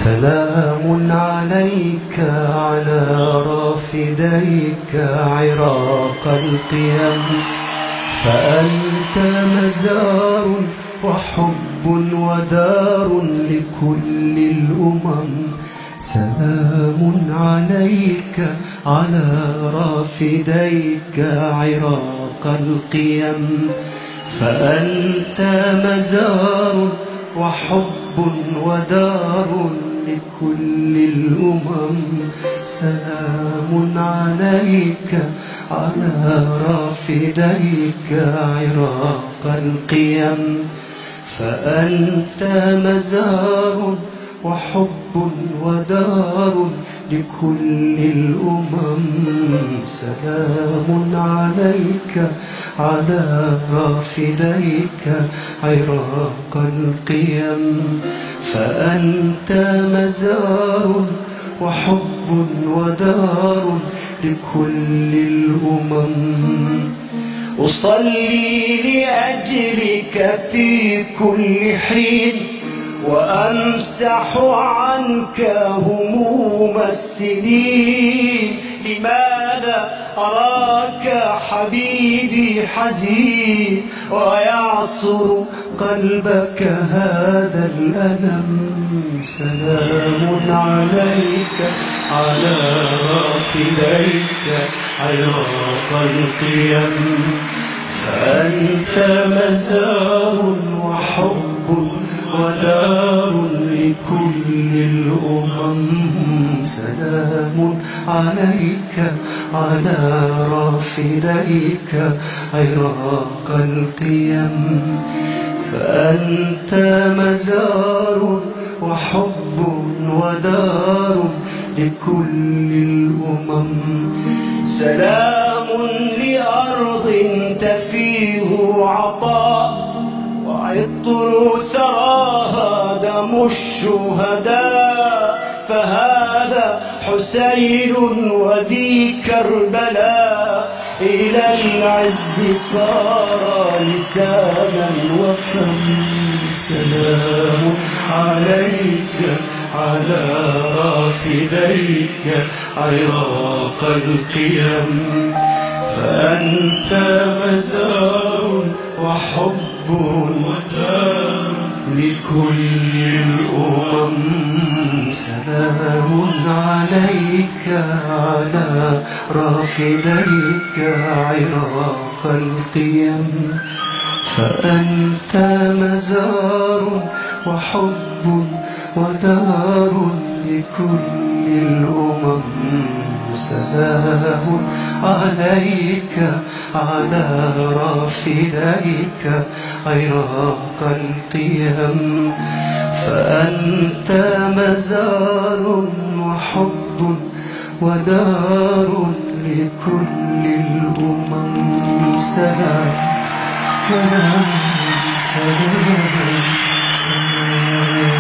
سلام عليك على رافديك عراق القيم، فأنت مزار وحب ودار لكل الأمم. سلام عليك على رافديك عراق القيم، فأنت مزار وحب ودار لكل الأمم. سلام عليك على رافديك عراق القيم، فأنت مزار وحب ودار لكل الأمم. سلام عليك على رافديك عراق القيم، فأنت مزار وحب ودار لكل الأمم. أصلي لأجلك في كل حين، وأمسح عنك هموم السنين. لماذا أراك حبيبي حزين ويعصر قلبك هذا الألم؟ سلام عليك على رافديك عراق القيم، فأنت مزار وحب ودار لكل الأمم. سلام عليك على رافديك عراق القيم، فأنت مزار وحب ودار لكل الأمم. سلام لأرض تفيه عطاء، وعطر ثراها دم الشهداء. فهذا حسين وذي كربلاء، إلى العز صار لسانا وفم. سلام عليك على رافديك عراق القيم، فأنت مزار وحب ودار لكل الأمم. سلام عليك على رافديك عراق القيم، فأنت مزار وحب ودار لكل الأمم. سلام عليك على رافديك عراق القيم، فأنت مزار وحب ودار لكل الأمم. سلام سلام سلام سلام.